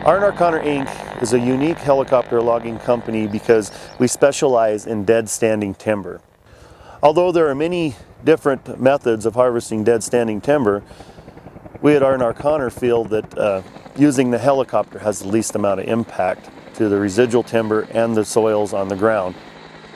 R&R Conner Inc. is a unique helicopter logging company because we specialize in dead standing timber. Although there are many different methods of harvesting dead standing timber, we at R&R Conner feel that using the helicopter has the least amount of impact to the residual timber and the soils on the ground.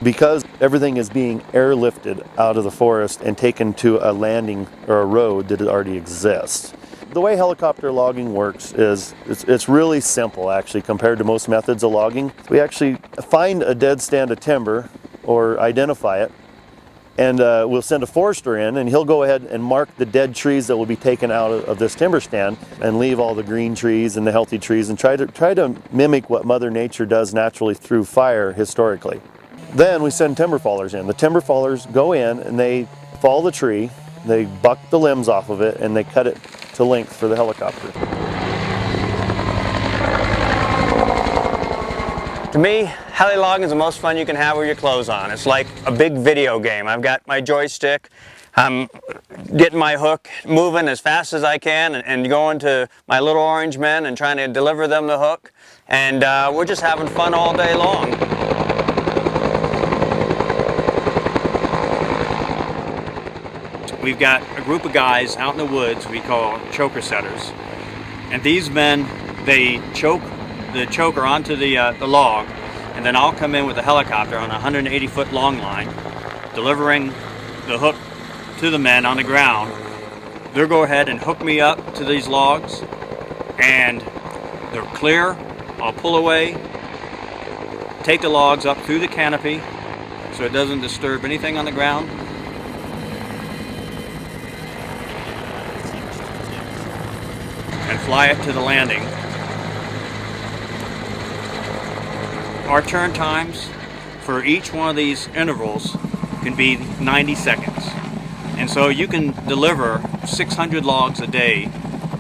Because everything is being airlifted out of the forest and taken to a landing or a road that already exists. The way helicopter logging works is it's really simple actually compared to most methods of logging. We actually find a dead stand of timber or identify it, and we'll send a forester in, and he'll go ahead and mark the dead trees that will be taken out of this timber stand and leave all the green trees and the healthy trees and try to mimic what Mother Nature does naturally through fire historically. Then we send timber fallers in. The timber fallers go in and they fall the tree, they buck the limbs off of it, and they cut it to length for the helicopter. To me, heli logging is the most fun you can have with your clothes on. It's like a big video game. I've got my joystick, I'm getting my hook moving as fast as I can and going to my little orange men and trying to deliver them the hook. And we're just having fun all day long. We've got a group of guys out in the woods we call choker setters, and these men, they choke the choker onto the log, and then I'll come in with a helicopter on a 180-foot long line, delivering the hook to the men on the ground. They'll go ahead and hook me up to these logs, and they're clear. I'll pull away, take the logs up through the canopy so it doesn't disturb anything on the ground. And fly it to the landing. Our turn times for each one of these intervals can be 90 seconds. And so you can deliver 600 logs a day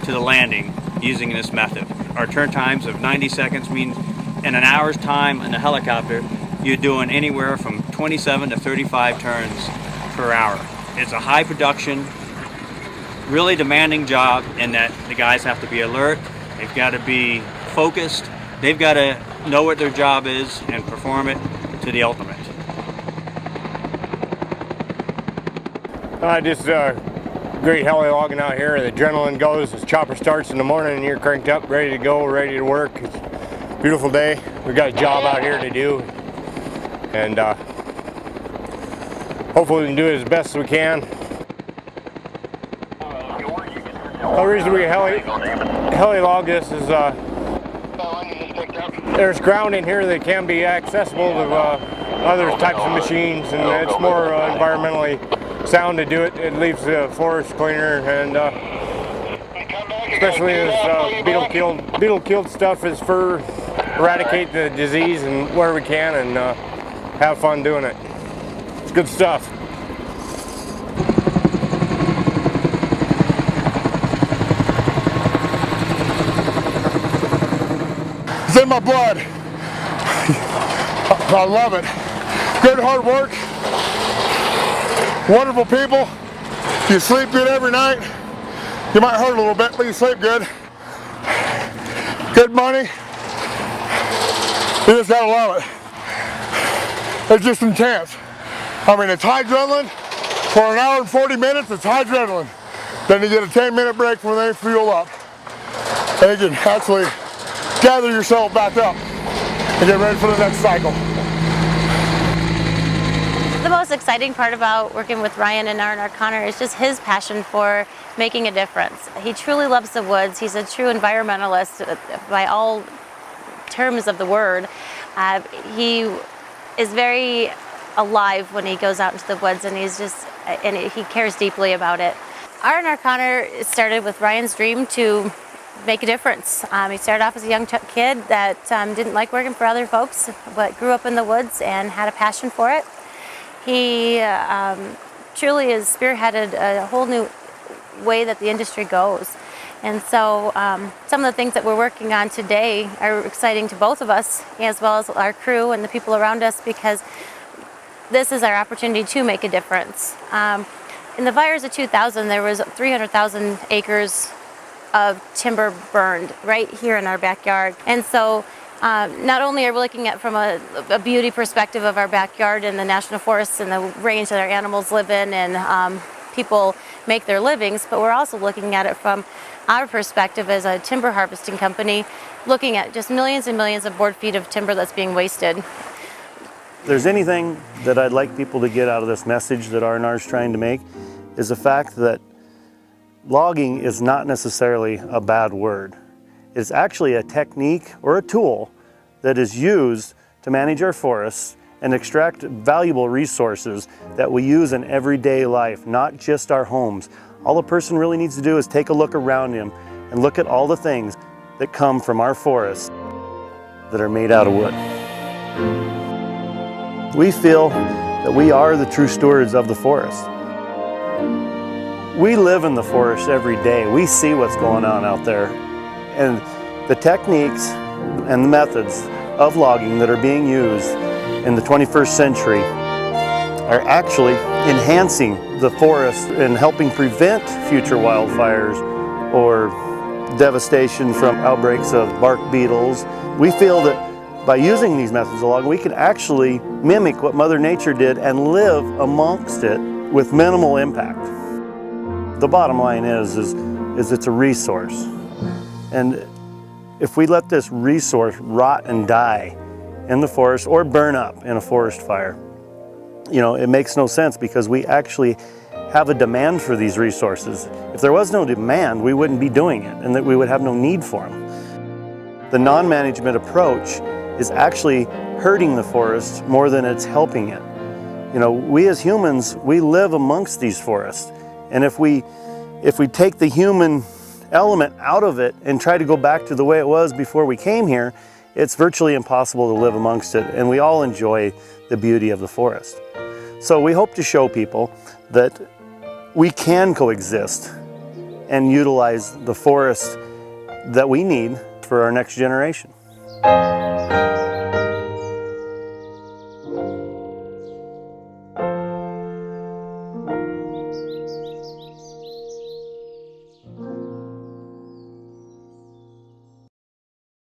to the landing using this method. Our turn times of 90 seconds means in an hour's time in a helicopter, you're doing anywhere from 27 to 35 turns per hour. It's a high production, really demanding job in that the guys have to be alert, they've got to be focused, they've got to know what their job is and perform it to the ultimate. Just great heli logging out here. The adrenaline goes as chopper starts in the morning and you're cranked up, ready to go, ready to work. It's a beautiful day. We've got a job out here to do, and hopefully we can do it as best as we can. The reason we heli log this is there's ground in here that can be accessible to other types of machines, and it's more environmentally sound to do it. It leaves the forest cleaner, and especially as beetle-killed stuff is for eradicate the disease and where we can, and have fun doing it. It's good stuff. It's in my blood. I love it. Good hard work. Wonderful people. You sleep good every night. You might hurt a little bit, but you sleep good. Good money. You just gotta love it. It's just intense. I mean, it's high adrenaline. For an hour and 40 minutes, it's high adrenaline. Then you get a 10-minute break when they fuel up. And you can actually gather yourself back up and get ready for the next cycle. The most exciting part about working with Ryan and R&R Conner is just his passion for making a difference. He truly loves the woods. He's a true environmentalist by all terms of the word. He is very alive when he goes out into the woods, and he cares deeply about it. R&R Conner started with Ryan's dream to make a difference. He started off as a young kid that didn't like working for other folks, but grew up in the woods and had a passion for it. He truly has spearheaded a whole new way that the industry goes. And so some of the things that we're working on today are exciting to both of us, as well as our crew and the people around us, because this is our opportunity to make a difference. In the fires of 2000, there was 300,000 acres of timber burned right here in our backyard. And so not only are we looking at from a beauty perspective of our backyard and the national forests and the range that our animals live in and people make their livings, but we're also looking at it from our perspective as a timber harvesting company, looking at just millions and millions of board feet of timber that's being wasted. If there's anything that I'd like people to get out of this message that R&R is trying to make, is the fact that logging is not necessarily a bad word. It's actually a technique or a tool that is used to manage our forests and extract valuable resources that we use in everyday life, not just our homes. All a person really needs to do is take a look around him and look at all the things that come from our forests that are made out of wood. We feel that we are the true stewards of the forest. We live in the forest every day. We see what's going on out there. And the techniques and the methods of logging that are being used in the 21st century are actually enhancing the forest and helping prevent future wildfires or devastation from outbreaks of bark beetles. We feel that by using these methods of logging, we can actually mimic what Mother Nature did and live amongst it with minimal impact. The bottom line is it's a resource. And if we let this resource rot and die in the forest or burn up in a forest fire, you know, it makes no sense because we actually have a demand for these resources. If there was no demand, we wouldn't be doing it and that we would have no need for them. The non-management approach is actually hurting the forest more than it's helping it. You know, we as humans, we live amongst these forests. And if we take the human element out of it and try to go back to the way it was before we came here, it's virtually impossible to live amongst it, and we all enjoy the beauty of the forest. So we hope to show people that we can coexist and utilize the forest that we need for our next generation.